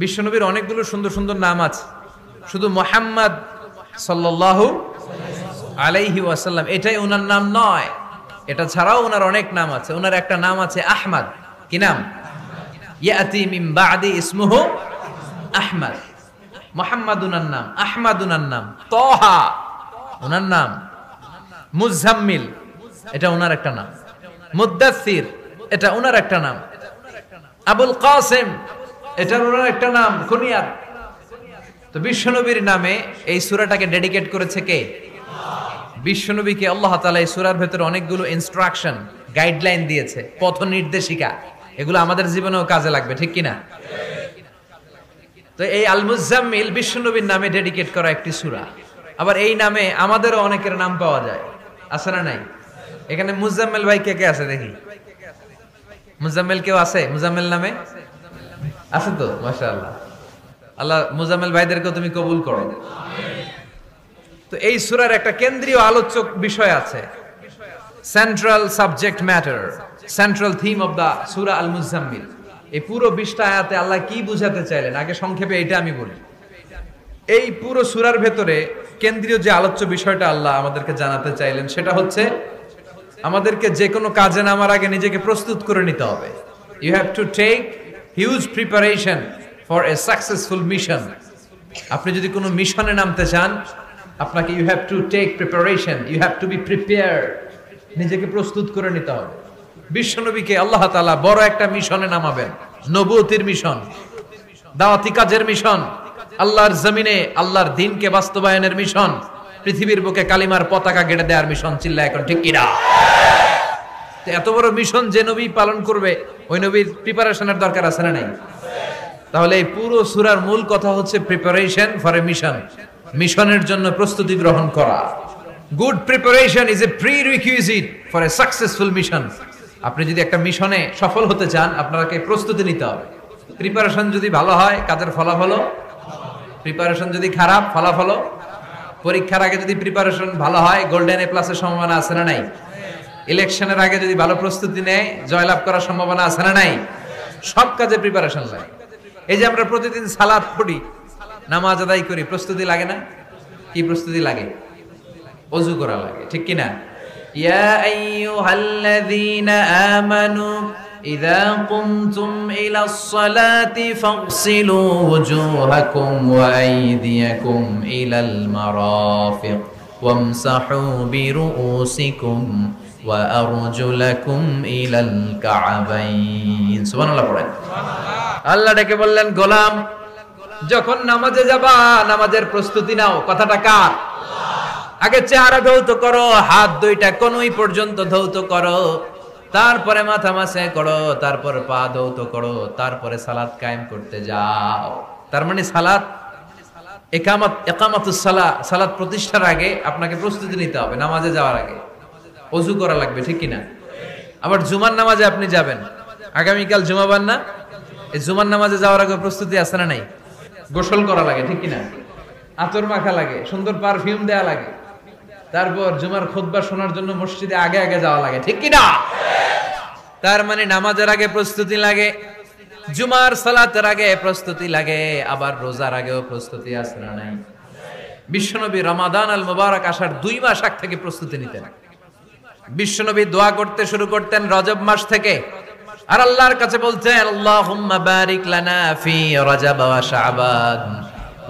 বিশ্বনবীর অনেকগুলো সুন্দর সুন্দর নাম আছে। শুধু মুহাম্মদ সাল্লাল্লাহু আলাইহি ওয়াসাল্লাম এটাই ওনার নাম নয়, এটা ছাড়াও ওনার অনেক নাম আছে। ওনার একটা নাম আছে আহমদ। কি নাম? ইয়াতি মিন বাদি ইসমুহু আহমদ। মুহাম্মদ ওনার নাম, আহমদ ওনার নাম, তাহা ওনার নাম, মুজাম্মিল এটা ওনার একটা নাম, মুদ্দাসসির এটা ওনার একটা নাম, আবুল কাসিম এটা ওনার একটা নাম, কুনিয়াত। তো বিশ্বনবীর নামে এই সূরাটাকে ডেডিকেট করেছে কে? বিশ্বনবীকে আল্লাহ তাআলা এই সূরার ভেতরে অনেকগুলো ইনস্ট্রাকশন, গাইডলাইন দিয়েছে, পথ নির্দেশিকা। এগুলো আমাদের জীবনেও কাজে লাগবে, ঠিক কিনা? তো এই আল মুজাম্মিল বিশ্বনবীর নামে ডেডিকেট করা একটি সূরা। আবার এই নামে আমাদেরও অনেকের নাম পাওয়া যায়, আছে না নাই? এখানে মুজাম্মিল ভাই কে কে আছে দেখি? মুজাম্মিল কেউ আছে মুজাম্মিল নামে? আছে তো, মাশাআল্লাহ। আল্লাহ মুজাম্মিল ভাইদেরকে তুমি কবুল করো। তো এই সূরার একটা কেন্দ্রীয় আলোচ্য বিষয় আছে, central subject matter, central theme of the সূরা আল মুজাম্মিল। এই পুরো 20টা আয়াতে আল্লাহ কি বুঝাতে চাইলেন, আগে সংক্ষেপে এটা আমি বলি। এই পুরো সূরার ভেতরে কেন্দ্রীয় যে আলোচ্য বিষয়টা আল্লাহ আমাদেরকে জানাতে চাইলেন সেটা হচ্ছে আমাদেরকে যে কোনো কাজে নামার আগে নিজেকে প্রস্তুত করে নিতে হবে। You have to take huge preparation for a successful mission. আপনি যদি কোনো মিশনে নামতে চান, আপনাকে you have to take preparation, you have to be prepare, নিজেকে প্রস্তুত করে নিতে হবে। বিশ্বনবীকে আল্লাহ তাআলা বড় একটা মিশনে নামাবেন, নবুয়তির মিশন, দাওয়াতি কাজের মিশন, আল্লাহর জমিনে আল্লাহর দ্বীনকে বাস্তবায়নের মিশন, পৃথিবীর বুকে কালিমার পতাকা গেড়ে দেওয়ার মিশন। চিল্লা এখন ঠিক কিনা? তো এত বড় মিশন যে নবী পালন করবে, ওই নবীর প্রিপারেশনের দরকার আছে না নাই? তাহলে এই পুরো সূরার মূল কথা হচ্ছে প্রিপারেশন ফর এ মিশন, মিশনের জন্য প্রস্তুতি গ্রহণ করা। Good preparation is a prerequisite for a successful mission. আপনি যদি একটা মিশনে সফল হতে চান, আপনাকে প্রস্তুতি নিতে হবে। প্রিপারেশন যদি ভালো হয়, কাজের ফলাফল, প্রিপারেশন যদি খারাপ, ফলাফল। পরীক্ষার আগে যদি প্রিপারেশন ভালো হয়, গোল্ডেন এ প্লাসের সম্ভাবনা আছে না নাই? ইলেকশনের আগে যদি ভালো প্রস্তুতি নেয়, জয়লাভ করার সম্ভাবনা আছে না নাই? সব কাজে প্রিপারেশন লাগে। এই যে আমরা প্রতিদিন সালাত পড়ি, নামাজ আদায় করি, প্রস্তুতি লাগে না? কি প্রস্তুতি লাগে? ওযু করা লাগে, ঠিক কিনা? ইয়া আইয়ুহাল্লাযীনা আমানু ইযা কুমতুম ইলাস সালাতি ফাগসিলু ওয়ুজুহাকুম ওয়া আইদিয়াকুম ইলাল মারাফিক ওয়ামসাহু বিরুউসিকুম ওয়া আরজুলাকুম ইলাল কা'বাইন। সুবহানাল্লাহ পড়েন। আল্লাহ ডেকে বললেন, গোলাম যখন নামাজে যাবা, নামাজের প্রস্তুতি নাও। কথাটা কার? আগে চেহারা ধৌত করো, হাত দুইটা কনুই পর্যন্ত ধৌত করো, তারপরে মাথা মাসে করো, তারপর পা ধৌত করো, তারপরে সালাত কায়েম করতে যাও। তার মানে সালাত ইকামাতুস সালাহ, সালাত প্রতিষ্ঠার আগে আপনাকে প্রস্তুতি নিতে হবে। নামাজে যাওয়ার আগে ওযু করা লাগবে, ঠিক কিনা? আবার জুমার নামাজে আপনি যাবেন, আগামীকাল জুমাবার না? এই জুমার নামাজে যাওয়ার আগে প্রস্তুতি আছে না নাই? গোসল করা লাগে, ঠিক কিনা? আতর মাখা লাগে, সুন্দর পারফিউম দেয়া লাগে, তারপর জুমার খুতবা শোনার জন্য মসজিদে আগে আগে যাওয়া লাগে, ঠিক কিনা? তার মানে নামাজের আগে প্রস্তুতি লাগে, জুমার সালাতের আগে প্রস্তুতি লাগে, আবার রোজার আগেও প্রস্তুতি আছে না নাই? বিশ্বনবী রমাদান আল মুবারক আসার 2 মাস আগ থেকে প্রস্তুতি নিতেন। বিশ্বনবী দোয়া করতে শুরু করতেন রজব মাস থেকে, আর আল্লাহর কাছে বলতেন, আল্লাহুম্মা বারিক লানা ফি রজব ওয়া শাবান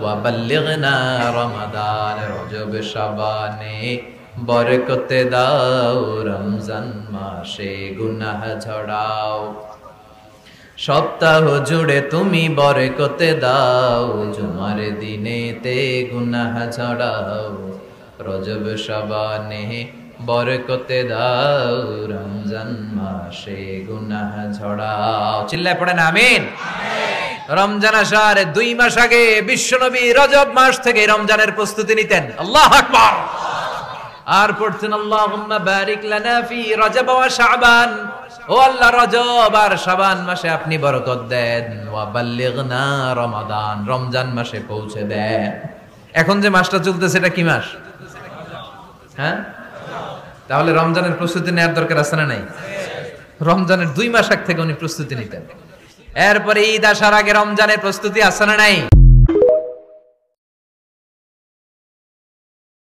ওয়া বাল্লিগনা রমাদান। রজব শাবানে বরকতে দাও, রমজান মাসে গুনাহ ঝরাও। সপ্তাহ জুড়ে তুমি বরকতে দাও, জুমার দিনেতে গুনাহ ঝরাও। রজব শাবানে বরকতে দাও, রমজান মাসে গুনাহ ঝরাও। চিল্লায় পড়েন আমিন। রমজান আসার 2 মাস আগে বিশ্বনবী রজব মাস থেকে রমজানের প্রস্তুতি নিতেন। আল্লাহু আকবার। আর পড়তেন, আল্লাহুম্মা বারিক লানা ফি রজব ওয়া শাবান। ও আল্লাহ, রজব আর শাবান মাসে আপনি বরকত দেন, ওয়া বাল্লিগনা রমাদান, রমজান মাসে পৌঁছে দেন। এখন যে মাসটা চলতেছে এটা কি মাস? হ্যাঁ, তাহলে রমজানের প্রস্তুতি নেওয়ার দরকার আছে না নাই? রমজানের 2 মাস আগ থেকে উনি প্রস্তুতি নিতেন। এরপরে ঈদ আসার আগে রমজানের প্রস্তুতি আছে না নাই?